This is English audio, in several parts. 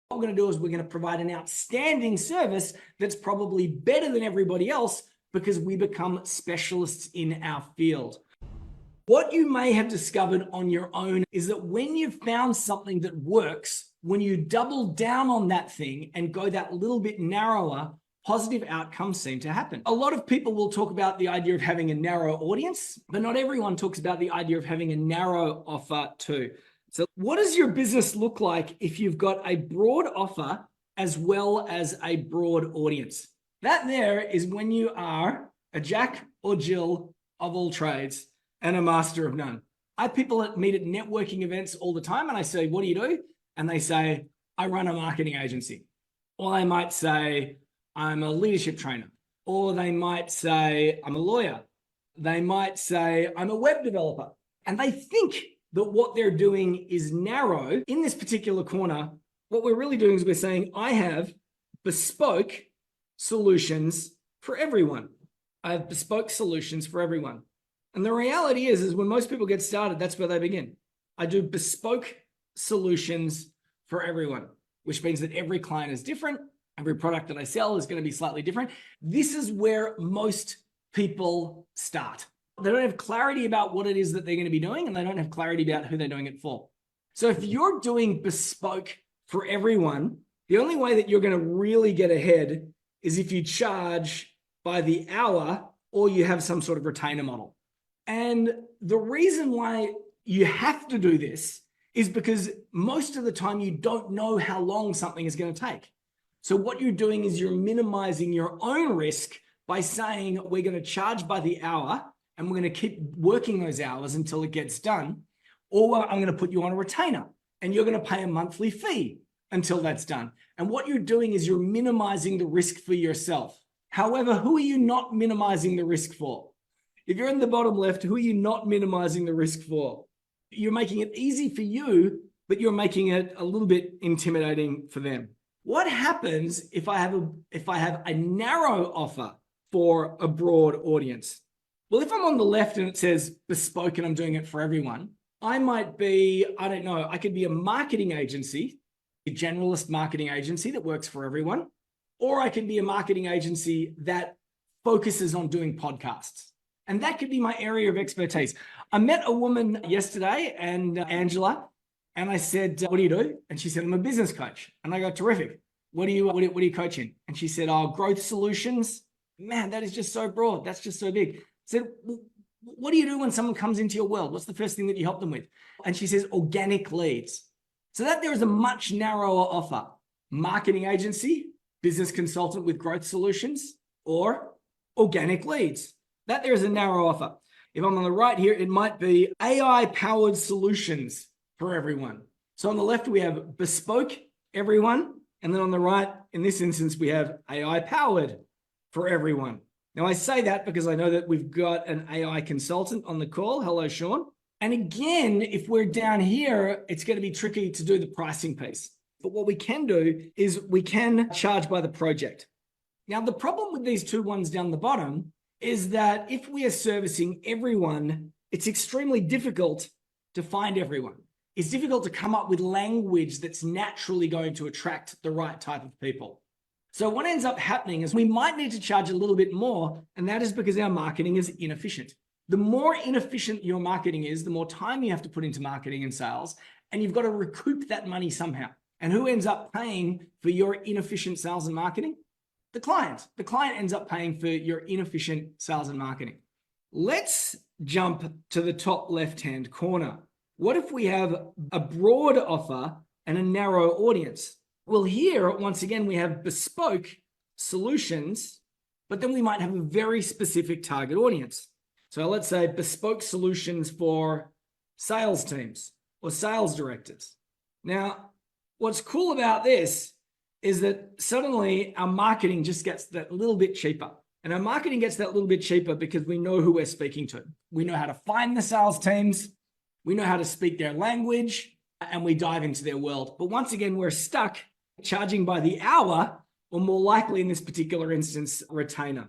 What we're going to do is we're going to provide an outstanding service that's probably better than everybody else because we become specialists in our field. What you may have discovered on your own is that when you've found something that works, when you double down on that thing and go that little bit narrower, positive outcomes seem to happen. A lot of people will talk about the idea of having a narrow audience, but not everyone talks about the idea of having a narrow offer too. So what does your business look like if you've got a broad offer as well as a broad audience? That there is when you are a Jack or Jill of all trades and a master of none. I have people that meet at networking events all the time and I say, what do you do? And they say, I run a marketing agency. Or they might say, I'm a leadership trainer. Or they might say, I'm a lawyer. They might say, I'm a web developer. And they think that what they're doing is narrow. In this particular corner, what we're really doing is we're saying, I have bespoke solutions for everyone. I have bespoke solutions for everyone. And the reality is when most people get started, that's where they begin. I do bespoke solutions for everyone, which means that every client is different. Every product that I sell is going to be slightly different. This is where most people start. They don't have clarity about what it is that they're going to be doing, and they don't have clarity about who they're doing it for. So if you're doing bespoke for everyone, the only way that you're going to really get ahead is if you charge by the hour or you have some sort of retainer model. And the reason why you have to do this is because most of the time you don't know how long something is going to take. So what you're doing is you're minimizing your own risk by saying we're going to charge by the hour and we're going to keep working those hours until it gets done. Or I'm going to put you on a retainer and you're going to pay a monthly fee until that's done. And what you're doing is you're minimizing the risk for yourself. However, who are you not minimizing the risk for? If you're in the bottom left, who are you not minimizing the risk for? You're making it easy for you, but you're making it a little bit intimidating for them. What happens if I have a narrow offer for a broad audience? Well, if I'm on the left and it says bespoke and I'm doing it for everyone, I might be, I don't know, I could be a marketing agency, a generalist marketing agency that works for everyone, or I could be a marketing agency that focuses on doing podcasts. And that could be my area of expertise. I met a woman yesterday, and Angela, and I said, what do you do? And she said, I'm a business coach. And I go, terrific. What are you coaching? And she said, oh, growth solutions. Man, that is just so broad. That's just so big. I said, well, what do you do when someone comes into your world? What's the first thing that you help them with? And she says, organic leads. So that there is a much narrower offer. Marketing agency, business consultant with growth solutions, or organic leads. That there is a narrow offer. If I'm on the right here, it might be AI-powered solutions for everyone. So on the left, we have bespoke everyone. And then on the right, in this instance, we have AI-powered for everyone. Now, I say that because I know that we've got an AI consultant on the call. Hello, Sean. And again, if we're down here, it's going to be tricky to do the pricing piece. But what we can do is we can charge by the project. Now, the problem with these two ones down the bottom is that if we are servicing everyone, it's extremely difficult to find everyone. It's difficult to come up with language that's naturally going to attract the right type of people. So what ends up happening is we might need to charge a little bit more, and that is because our marketing is inefficient. The more inefficient your marketing is, the more time you have to put into marketing and sales, and you've got to recoup that money somehow. And who ends up paying for your inefficient sales and marketing? The client. The client ends up paying for your inefficient sales and marketing. Let's jump to the top left-hand corner. What if we have a broad offer and a narrow audience? Well, here, once again, we have bespoke solutions, but then we might have a very specific target audience. So let's say bespoke solutions for sales teams or sales directors. Now, what's cool about this is that suddenly our marketing just gets that little bit cheaper. And our marketing gets that little bit cheaper because we know who we're speaking to. We know how to find the sales teams. We know how to speak their language, and we dive into their world. But once again, we're stuck charging by the hour, or more likely in this particular instance, a retainer.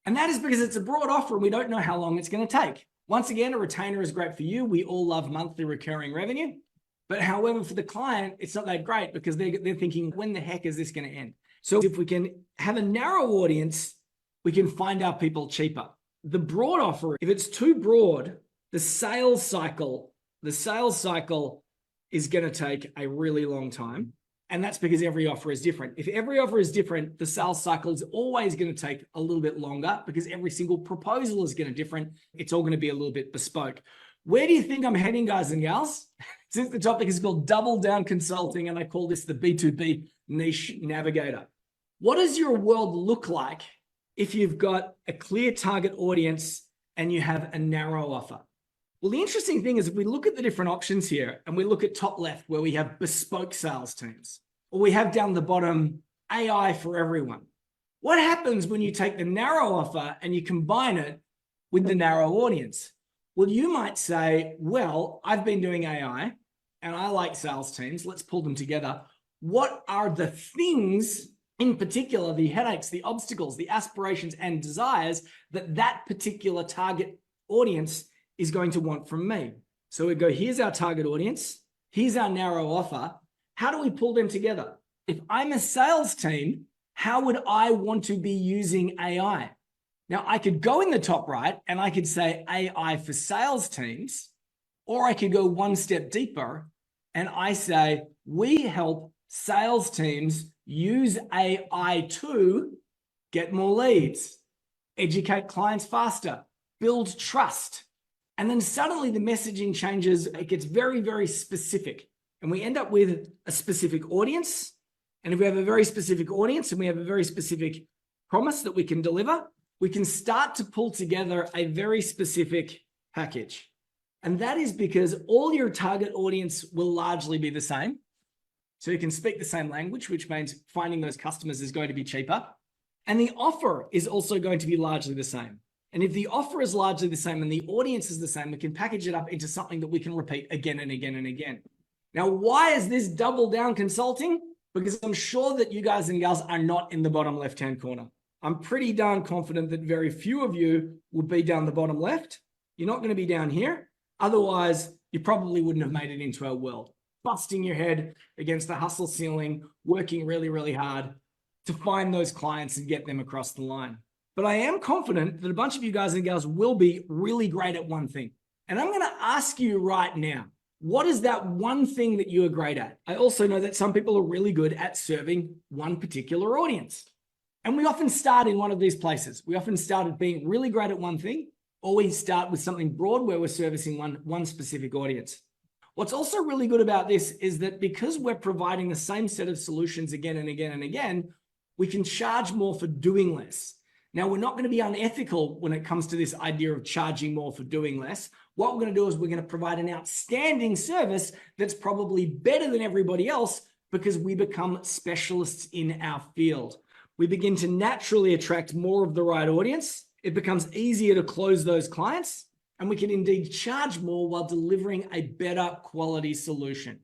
And that is because it's a broad offer and we don't know how long it's going to take. Once again, a retainer is great for you. We all love monthly recurring revenue. But however, for the client, it's not that great because they're thinking, when the heck is this going to end? So if we can have a narrow audience, we can find our people cheaper. The broad offer, if it's too broad, the sales cycle is going to take a really long time. And that's because every offer is different. If every offer is different, the sales cycle is always going to take a little bit longer because every single proposal is going to be different. It's all going to be a little bit bespoke. Where do you think I'm heading, guys and gals? Since the topic is called Double Down Consulting, and I call this the B2B Niche Navigator. What does your world look like if you've got a clear target audience and you have a narrow offer? Well, the interesting thing is if we look at the different options here and we look at top left where we have bespoke sales teams, or we have down the bottom AI for everyone. What happens when you take the narrow offer and you combine it with the narrow audience? Well, you might say, well, I've been doing AI and I like sales teams. Let's pull them together. What are the things in particular, the headaches, the obstacles, the aspirations and desires that particular target audience is going to want from me? So we go, here's our target audience. Here's our narrow offer. How do we pull them together? If I'm a sales team, how would I want to be using AI? Now, I could go in the top right and I could say AI for sales teams, or I could go one step deeper and I say, we help sales teams use AI to get more leads, educate clients faster, build trust. And then suddenly the messaging changes. It gets very, very specific. And we end up with a specific audience. And if we have a very specific audience and we have a very specific promise that we can deliver, we can start to pull together a very specific package. And that is because all your target audience will largely be the same. So you can speak the same language, which means finding those customers is going to be cheaper. And the offer is also going to be largely the same. And if the offer is largely the same and the audience is the same, we can package it up into something that we can repeat again and again and again. Now, why is this double down consulting? Because I'm sure that you guys and gals are not in the bottom left-hand corner. I'm pretty darn confident that very few of you would be down the bottom left. You're not going to be down here. Otherwise, you probably wouldn't have made it into our world. Busting your head against the hustle ceiling, working really, really hard to find those clients and get them across the line. But I am confident that a bunch of you guys and gals will be really great at one thing. And I'm going to ask you right now, what is that one thing that you are great at? I also know that some people are really good at serving one particular audience. And we often start in one of these places. We often start at being really great at one thing, or we start with something broad where we're servicing one specific audience. What's also really good about this is that because we're providing the same set of solutions again and again and again, we can charge more for doing less. Now, we're not going to be unethical when it comes to this idea of charging more for doing less. What we're going to do is we're going to provide an outstanding service that's probably better than everybody else because we become specialists in our field. We begin to naturally attract more of the right audience. It becomes easier to close those clients, and we can indeed charge more while delivering a better quality solution.